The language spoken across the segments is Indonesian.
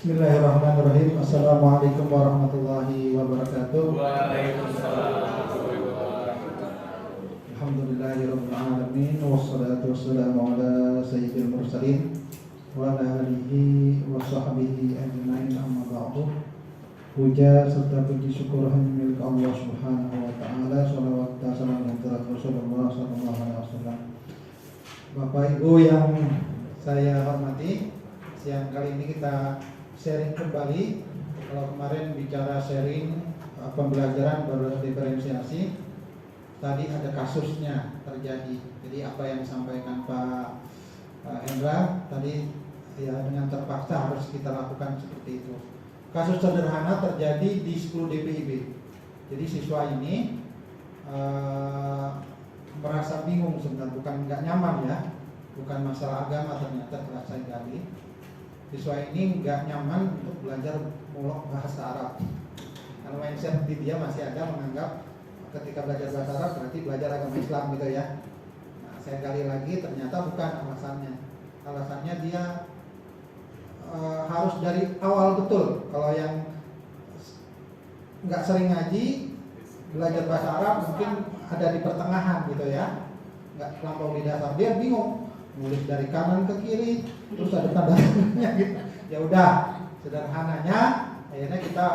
Bismillahirrahmanirrahim. Assalamualaikum warahmatullahi wabarakatuh. Waalaikumsalam. Alhamdulillahirabbil alamin wassalatu wassalamu ala sayyidil mursalin wa ala alihi wa sahbihi ajmain, amma ba'du. Puja serta puji syukur hanya milik Allah Subhanahu wa taala. Shalawat dan salam kepada Rasulullah sallallahu alaihi wasallam. Bapak Ibu yang saya hormati, siang kali ini kita sharing kembali. Kalau kemarin bicara sharing pembelajaran berdiferensiasi, tadi ada kasusnya terjadi. Jadi apa yang disampaikan Pak Hendra tadi ya dengan terpaksa harus kita lakukan seperti itu. Kasus sederhana terjadi di 10 DPIB. Jadi siswa ini merasa bingung sebenarnya, bukan nggak nyaman ya, bukan masalah agama ternyata telah saya gali. Siswa ini nggak nyaman untuk belajar mulok bahasa Arab. Karena mindset di dia masih ada menganggap ketika belajar bahasa Arab berarti belajar agama Islam gitu ya. Nah, saya gali lagi ternyata bukan alasannya. Alasannya dia harus dari awal betul. Kalau yang nggak sering ngaji belajar bahasa Arab mungkin ada di pertengahan gitu ya, nggak terlampau di dasar, dia bingung nulis dari kanan ke kiri, terus ada tanda tanya gitu. Ya udah, sederhananya akhirnya kita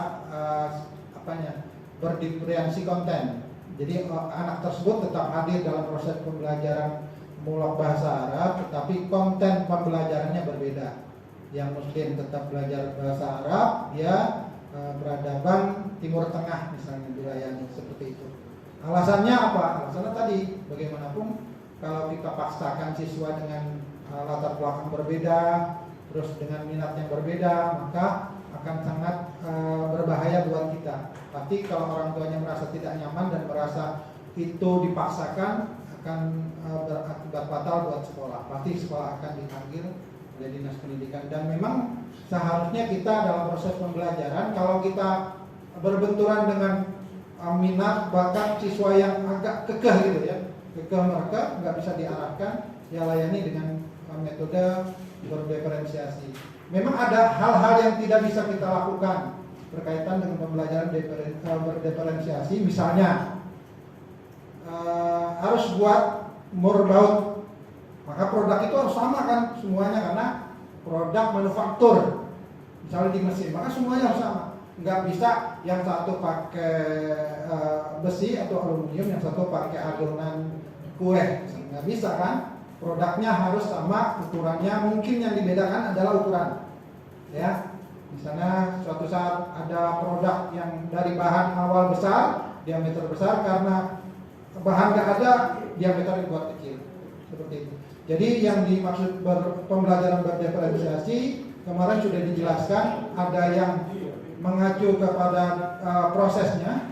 berdiferensiasi konten. Jadi anak tersebut tetap hadir dalam proses pembelajaran mulok bahasa Arab, tetapi konten pembelajarannya berbeda. Yang Muslim tetap belajar bahasa Arab, dia peradaban Timur Tengah misalnya wilayahnya seperti itu. Alasannya apa? Alasannya tadi bagaimanapun kalau kita paksakan siswa dengan latar belakang berbeda, terus dengan minat yang berbeda, maka akan sangat berbahaya buat kita. Pasti kalau orang tuanya merasa tidak nyaman dan merasa itu dipaksakan, akan berakibat fatal buat sekolah. Pasti sekolah akan dipanggil oleh dinas pendidikan. Dan memang seharusnya kita dalam proses pembelajaran, kalau kita berbenturan dengan minat bakat siswa yang agak kekeh gitu ya, kekeh mereka nggak bisa diarahkan, ya layani dengan metode berdiferensiasi. Memang ada hal-hal yang tidak bisa kita lakukan berkaitan dengan pembelajaran berdiferensiasi. Misalnya harus buat murbaut, maka produk itu harus sama kan semuanya, karena produk manufaktur misalnya di mesin, maka semuanya harus sama. Nggak bisa yang satu pakai besi atau aluminium, yang satu pakai adonan kue, nggak bisa kan? Produknya harus sama ukurannya. Mungkin yang dibedakan adalah ukuran, ya. Misalnya suatu saat ada produk yang dari bahan awal besar, diameter besar, karena bahan nggak ada, diameter dibuat kecil, seperti itu. Jadi yang dimaksud pembelajaran berdiferensiasi kemarin sudah dijelaskan, ada yang mengacu kepada prosesnya,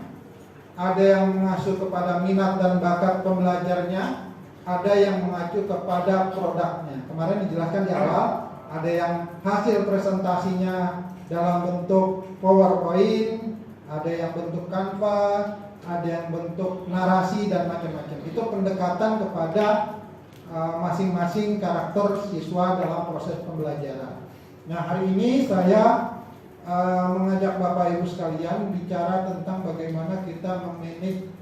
ada yang mengacu kepada minat dan bakat pembelajarnya, ada yang mengacu kepada produknya. Kemarin dijelaskan di awal, ada yang hasil presentasinya dalam bentuk PowerPoint, ada yang bentuk Canva, ada yang bentuk narasi dan macam-macam. Itu pendekatan kepada masing-masing karakter siswa dalam proses pembelajaran. Nah, hari ini saya mengajak Bapak Ibu sekalian bicara tentang bagaimana kita memanage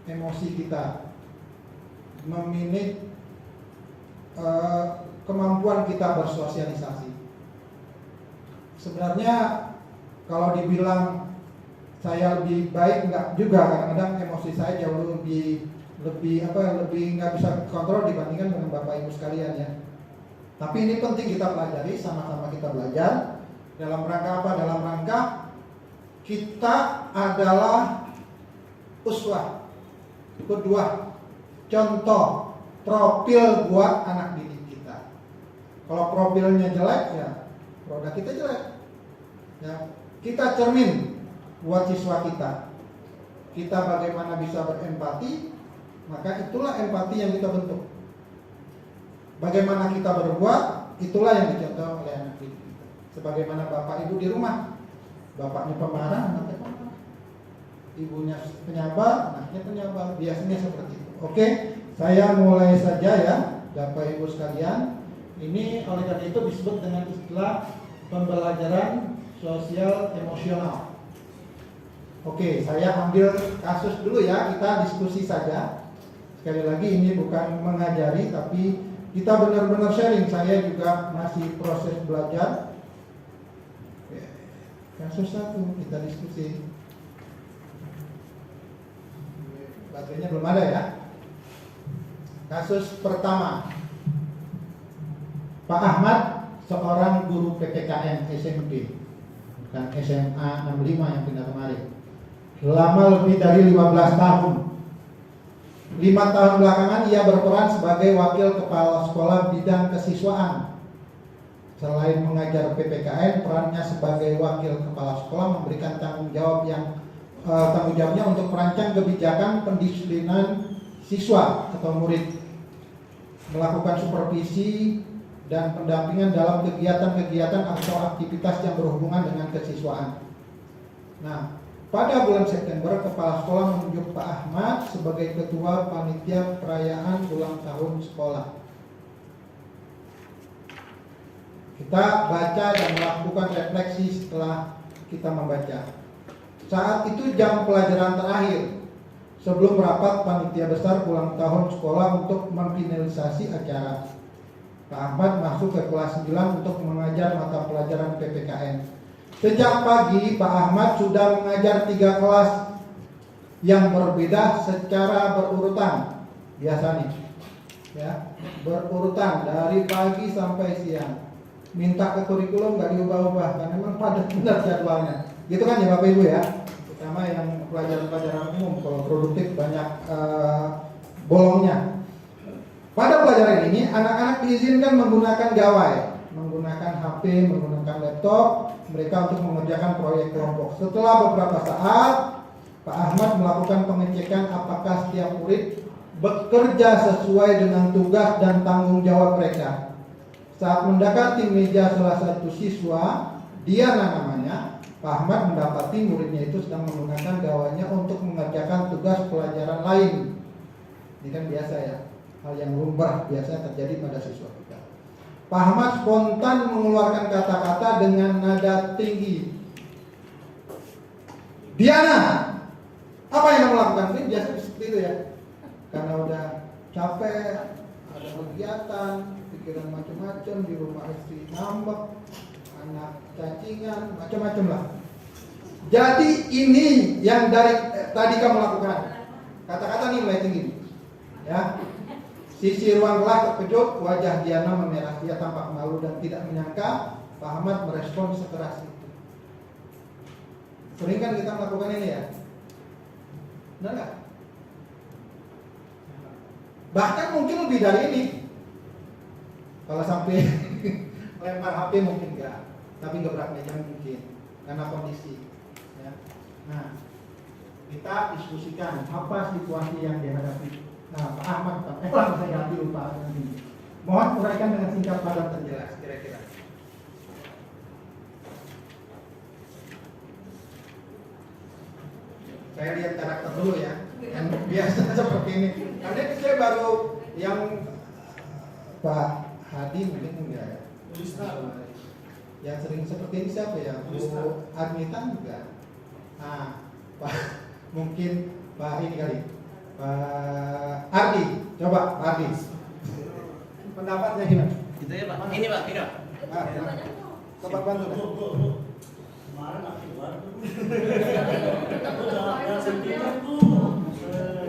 emosi kita, memanage kemampuan kita bersosialisasi. Sebenarnya kalau dibilang saya lebih baik, enggak juga. Kadang-kadang emosi saya jauh lebih nggak bisa kontrol dibandingkan dengan Bapak Ibu sekalian ya. Tapi ini penting kita pelajari, sama-sama kita belajar. Dalam rangka apa? Dalam rangka kita adalah uswah, kedua, contoh, profil buat anak didik kita. Kalau profilnya jelek, ya produk kita jelek. Ya, kita cermin buat siswa kita. Kita bagaimana bisa berempati, maka itulah empati yang kita bentuk. Bagaimana kita berbuat, itulah yang dicontoh oleh anak didik. Sebagaimana bapak ibu di rumah, bapaknya pemarah, anaknya pemarah, ibunya penyabar, anaknya penyabar, biasanya seperti itu. Oke, saya mulai saja ya, bapak ibu sekalian. Ini oleh karena itu disebut dengan istilah pembelajaran sosial emosional. Oke, saya ambil kasus dulu ya, kita diskusi saja. Sekali lagi ini bukan mengajari, tapi kita benar-benar sharing. Saya juga masih proses belajar. Oke. Kasus 1 kita diskusi. Baterainya belum ada ya. Kasus pertama, Pak Ahmad seorang guru PPKN SMP, bukan SMA 65 yang pindah kemarin. Selama lebih dari 15 tahun. 5 tahun belakangan ia berperan sebagai wakil kepala sekolah bidang kesiswaan. Selain mengajar PPKN, perannya sebagai wakil kepala sekolah memberikan tanggung jawabnya untuk merancang kebijakan pendisiplinan siswa atau murid, melakukan supervisi dan pendampingan dalam kegiatan-kegiatan atau aktivitas yang berhubungan dengan kesiswaan. Nah, pada bulan September, kepala sekolah menunjuk Pak Ahmad sebagai ketua panitia perayaan ulang tahun sekolah. Kita baca dan melakukan refleksi setelah kita membaca. Saat itu jam pelajaran terakhir sebelum rapat panitia besar ulang tahun sekolah untuk memfinalisasi acara. Pak Ahmad masuk ke kelas 9 untuk mengajar mata pelajaran PPKN. Sejak pagi Pak Ahmad sudah mengajar 3 kelas yang berbeda secara berurutan. Biasa nih, ya, berurutan dari pagi sampai siang. Minta ke kurikulum nggak diubah-ubah karena memang padat benar jadwalnya. Gitu kan ya Bapak Ibu ya. Terutama yang pelajaran-pelajaran umum, kalau produktif banyak bolongnya. Pada pelajaran ini anak-anak diizinkan menggunakan gawai, menggunakan HP, menggunakan laptop mereka untuk mengerjakan proyek kelompok. Setelah beberapa saat, Pak Ahmad melakukan pengecekan apakah setiap murid bekerja sesuai dengan tugas dan tanggung jawab mereka. Saat mendekati meja salah satu siswa, Diana namanya, Pak Ahmad mendapati muridnya itu sedang menggunakan gawainya untuk mengerjakan tugas pelajaran lain. Ini kan biasa ya, hal yang lumrah biasanya terjadi pada siswa kita. Pak Ahmad spontan mengeluarkan kata-kata dengan nada tinggi. Diana, apa yang kamu lakukan? Ini biasa seperti itu ya. Karena udah capek, ada kegiatan, pikiran macam-macam, di rumah istri ngambek, anak cacingan, macam-macam lah. Jadi ini yang dari tadi kamu lakukan. Kata-kata ini mulai tinggi. Ya. Sisi ruang kelas terkejut, wajah Diana memerah. Dia tampak malu dan tidak menyangka Pak Ahmad merespon sekeras itu. Sering kan kita melakukan ini ya? Benar nggak? Bahkan mungkin lebih dari ini. Kalau sampai lempar HP mungkin enggak, tapi gebrak meja mungkin karena kondisi. Ya. Nah, kita diskusikan apa situasi yang dihadapi. Nah, Pak Ahmad, saya ganti lupa nanti. Mohon uraikan dengan singkat padat dan jelas kira-kira. Saya lihat karakter dulu ya. Yang biasa seperti ini. Karena saya baru yang Pak Hadi mungkin enggak ya. Yang sering seperti ini siapa ya? Bu Admitan juga. Nah, Pak mungkin Pak ini kali. Pak Ardi, coba Pak Ardi. Pendapatnya gimana? Gitu ya Pak. Ini Pak, ini Pak. Coba bantu.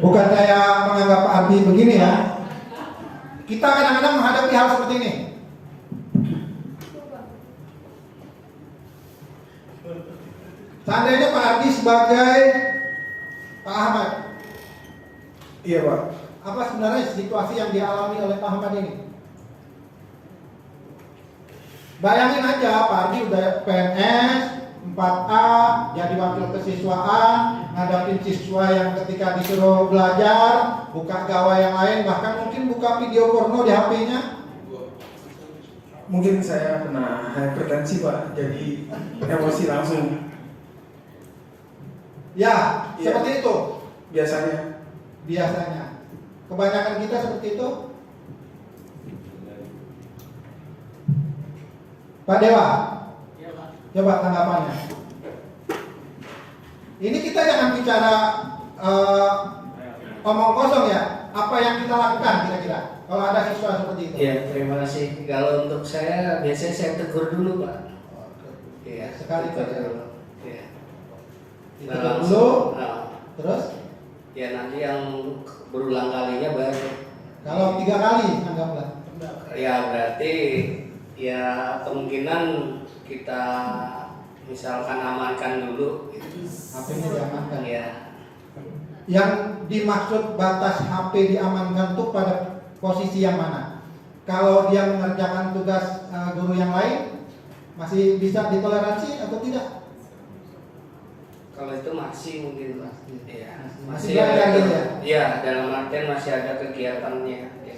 Bukan saya menganggap Pak Ardi begini ya. Kita kadang-kadang menghadapi hal seperti ini. Seandainya Pak Ardi sebagai Pak Ahmad, iya Pak, apa sebenarnya situasi yang dialami oleh Pak Ahmad ini? Bayangin aja Pak Ardi udah PNS 4A, jadi wakil kesiswaan, ngadapin siswa yang ketika disuruh belajar buka gawai yang lain, bahkan mungkin buka video porno di HP-nya. Mungkin saya kena hipertensi Pak, jadi emosi langsung. Ya, Iya. seperti itu. Biasanya. Kebanyakan kita seperti itu. Pak Dewa, Coba tanggapannya. Ini kita jangan bicara omong kosong ya. Apa yang kita lakukan kira-kira kalau ada siswa seperti itu? Ya, terima kasih. Kalau untuk saya biasanya saya tegur dulu, Pak. Iya, Sekali tegur saja. dulu. Iya. Ditegur dulu, Nah, terus ya nanti yang berulang kalinya baru. kalau 3 kali anggaplah. Ya berarti ya kemungkinan kita misalkan amankan dulu. HP-nya diamankan. Ya. Yang dimaksud batas HP diamankan itu pada posisi yang mana? Kalau dia mengerjakan tugas guru yang lain, masih bisa ditoleransi atau tidak? Kalau itu masih mungkin, Pak. Iya. Masih belajar gitu ya? Iya, dalam artian masih ada kegiatannya. Ya.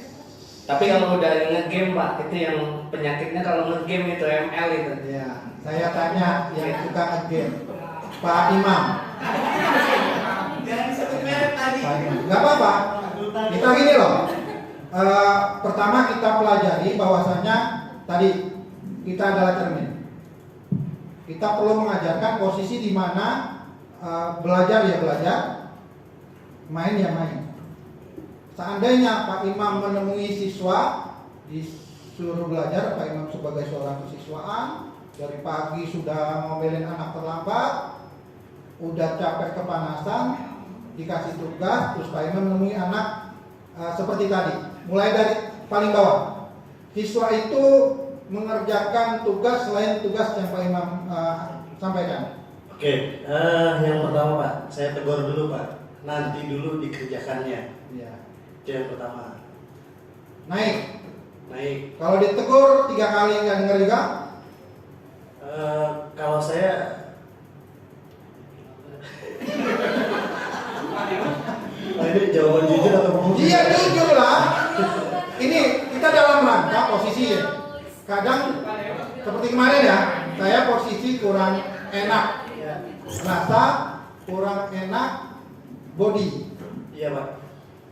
Tapi kalau udah nge-game, Pak, itu yang penyakitnya kalau nge-game itu ML itu. Ya, saya tanya yang suka nge-game, Pak Imam. Pak Imam. Gak apa-apa. Kita gini loh. Pertama kita pelajari bahwasanya tadi kita adalah cermin. Kita perlu mengajarkan posisi di mana belajar ya belajar, main ya main. Seandainya Pak Imam menemui siswa disuruh belajar, Pak Imam sebagai seorang kesiswaan dari pagi sudah ngomelin anak terlambat, udah capek kepanasan, dikasih tugas, terus Pak Imam menemui anak seperti tadi, mulai dari paling bawah. Siswa itu mengerjakan tugas selain tugas yang Pak Imam sampaikan. Oke, yang pertama Pak, saya tegur dulu Pak. Nanti dulu dikerjakannya. Iya. Itu yang pertama. Naik. Naik. Kalau ditegur 3 kali nggak dengar juga? Kalau saya ini jawaban jujur atau bohong? Iya jujur lah. Ini kita dalam rangka posisi ya. Kadang seperti kemarin ya, saya posisi kurang enak, rasa kurang enak, body. Iya Pak.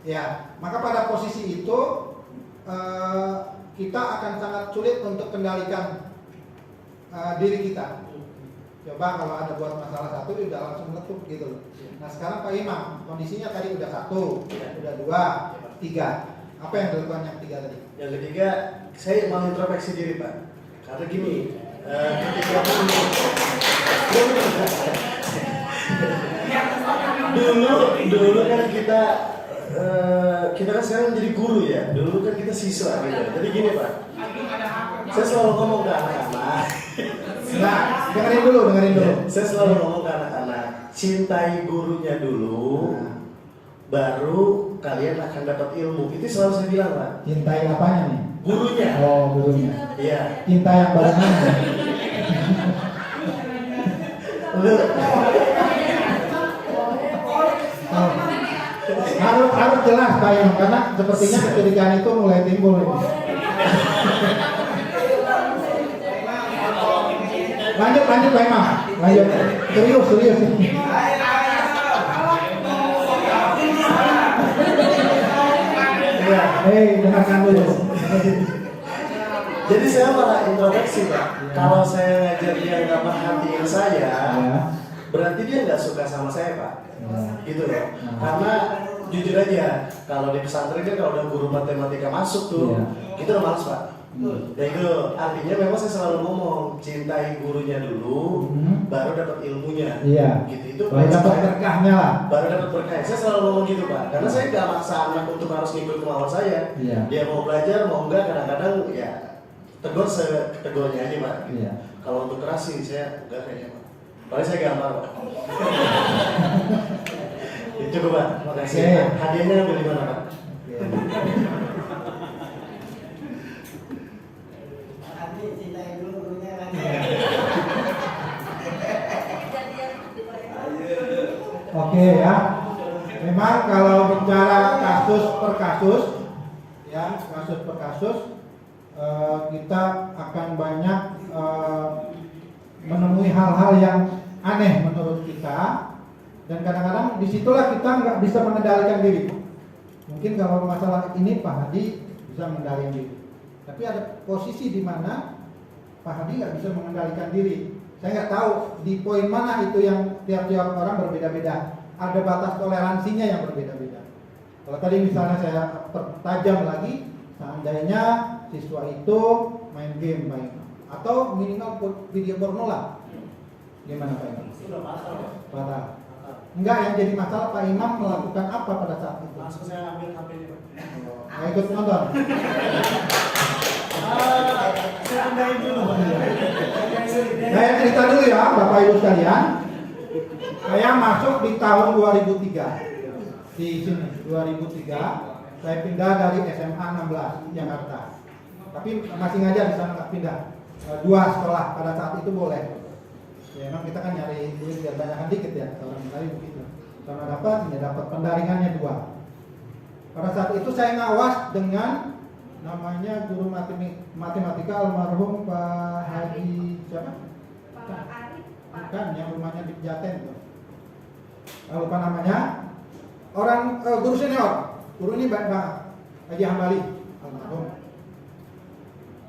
Ya, maka pada posisi itu kita akan sangat sulit untuk kendalikan diri kita. Coba kalau ada buat masalah satu, dia udah langsung meletup gitu loh. Nah sekarang Pak Imam, kondisinya tadi udah 1, udah 2, 3. Apa yang dilakukan yang 3 tadi? Yang ketiga, saya mau introspeksi diri Pak. Karena gini, ketika dulu kan kita kan sekarang jadi guru ya. Dulu kan kita siswa gitu. Jadi gini Pak, saya selalu ngomong ke anak-anak. Nah, dengerin dulu. Saya selalu ngomong ke anak-anak, cintai gurunya dulu, baru kalian akan dapat ilmu. Itu selalu saya bilang Pak. Cintai apanya nih? Gurunya. Oh, gurunya. Iya. Cinta yang bagaimana? Harus jelas Pak Imam, karena sepertinya kecurigaan itu mulai timbul ini. Lanjut Pak Imam, lanjut. Serius. Dengarkan dulu. Jadi saya malah introspeksi Pak. Kalau saya ngajar dia nggak perhatiin saya, berarti dia nggak suka sama saya Pak. Gitu loh. Karena jujur aja, kalau di pesantren kan kalau udah guru matematika masuk tuh, kita udah males Pak. Ya itu artinya memang saya selalu ngomong, cintai gurunya dulu, baru dapat ilmunya. Iya. Gitu itu. Baru dapat berkahnya lah. Baru dapat berkah. Saya selalu ngomong gitu Pak, karena saya nggak maksa anak untuk harus ngikut kemauan saya. Iya. Dia mau belajar, mau enggak, kadang-kadang ya tegur setegurnya aja Pak. Iya. Kalau untuk keras sih saya enggak kayaknya Pak. Paling saya gambar Pak. Itu Pak. Makasih. Oke. Hadiahnya ambil di mana Pak? Oke ya. Memang kalau bicara kasus per kasus, ya kasus per kasus, kita akan banyak menemui hal-hal yang aneh menurut kita, dan kadang-kadang disitulah kita nggak bisa mengendalikan diri. Mungkin kalau masalah ini Pak Hadi bisa mengendalikan diri, tapi ada posisi di mana Pak Hadi nggak bisa mengendalikan diri, Saya nggak tahu di poin mana itu yang tiap-tiap orang berbeda-beda. Ada batas toleransinya yang berbeda-beda. Kalau tadi misalnya saya pertajam lagi, seandainya siswa itu main game baik, atau minimal video porno lah, gimana Pak Imam? Sudah batal ya? Batal. Enggak, yang jadi masalah Pak Imam melakukan apa pada saat itu? Langsung saya ambil HP-nya. Nah, ikut nonton. Saya pindahin dulu. Saya cerita dulu ya, Bapak Ibu sekalian. Saya masuk di tahun 2003 di sini, 2003. Saya pindah dari SMA 16 Jakarta. Tapi masih ngajar di sana, nggak pindah. 2 sekolah pada saat itu boleh. Ya memang kita kan nyari duit biar banyakan dikit ya, orang lain begitu. Karena dapat, ya dapat pendaringannya 2. Pada saat itu saya ngawas dengan namanya guru matematika almarhum Pak Haji siapa? Pak Arif, Pak. Bukan, yang rumahnya di Jaten tuh. Lupa namanya. Orang guru senior, guru ini baik banget, Haji Hambali almarhum.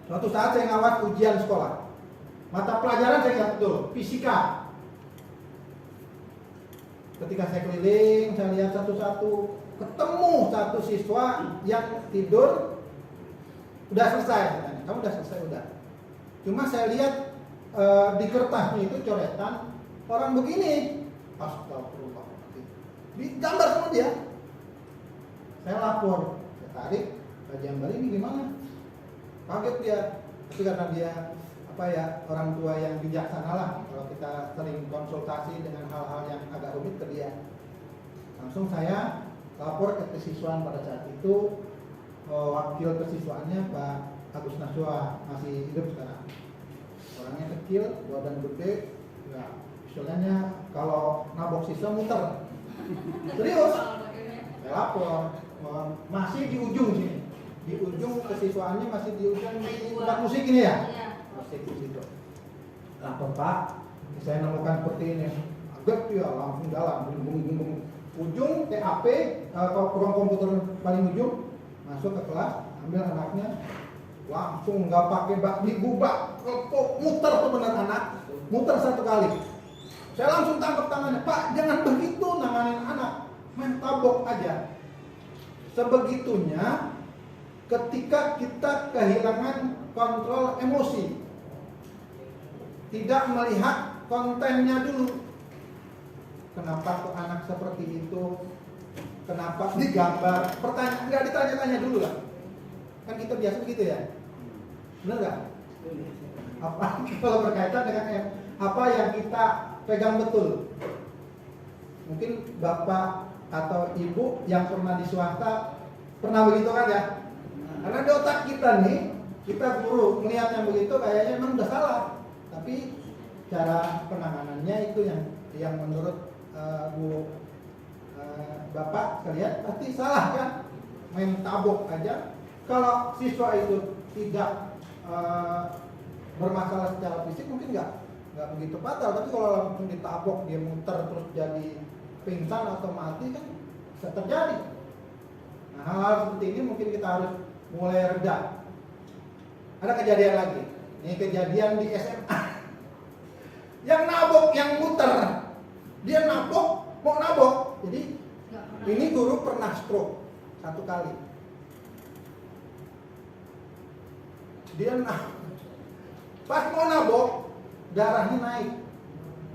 Suatu saat saya ngawat ujian sekolah. Mata pelajaran saya ingat betul, fisika. Ketika saya keliling, saya lihat satu-satu, ketemu satu siswa yang tidur. Udah selesai, kamu udah selesai udah. Cuma saya lihat di kertasnya itu coretan orang begini. Astagfirullah. Digambar sama dia. Saya lapor, saya tarik, Haji Hambali ini gimana? Kaget dia, tapi karena dia orang tua yang bijaksana lah. Kalau kita sering konsultasi dengan hal-hal yang agak rumit ke dia, langsung saya lapor ke kesiswaan pada saat itu. Wakil kesiswaannya Pak Agus Naswa masih hidup sekarang. Orangnya kecil, badan gede, ya istilahnya kalau nabok siswa muter. Serius? Saya lapor, masih di ujung sini, di ujung kesiswaannya masih di ujung di tempat musik ini ya. Musik di situ. Lapor Pak, saya nemukan seperti ini. Agak ya langsung jalan, bung ujung TAP, ruang komputer paling ujung. Masuk ke kelas, ambil anaknya, langsung nggak pakai digubak, muter tuh benar anak, muter 1 kali. Saya langsung tangkap tangannya, Pak jangan begitu nanganin anak, main tabok aja. Sebegitunya, ketika kita kehilangan kontrol emosi, tidak melihat kontennya dulu. Kenapa tuh anak seperti itu? Kenapa digambar? Pertanyaan nggak ditanya-tanya dulu lah. Kan kita biasa begitu ya. Benar nggak? Apa kalau berkaitan dengan apa yang kita pegang betul? Mungkin bapak atau ibu yang pernah di swasta pernah begitu kan ya? Karena di otak kita nih, kita guru melihat yang begitu kayaknya memang udah salah. Tapi cara penanganannya itu yang menurut Bapak sekalian pasti salah kan, main tabok aja. Kalau siswa itu tidak bermasalah secara fisik mungkin nggak begitu fatal, tapi kalau langsung ditabok dia muter terus jadi pingsan atau mati kan bisa terjadi. Nah hal-hal seperti ini mungkin kita harus mulai reda. Ada kejadian lagi, ini kejadian di SMA. Yang nabok, yang muter, dia nabok, mau nabok, jadi ini guru pernah stroke 1 kali. Dia pas mau nabok, darahnya naik,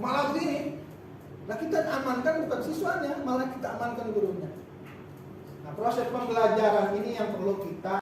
malah begini. Nah kita amankan bukan siswanya, malah kita amankan gurunya. Nah proses pembelajaran ini yang perlu kita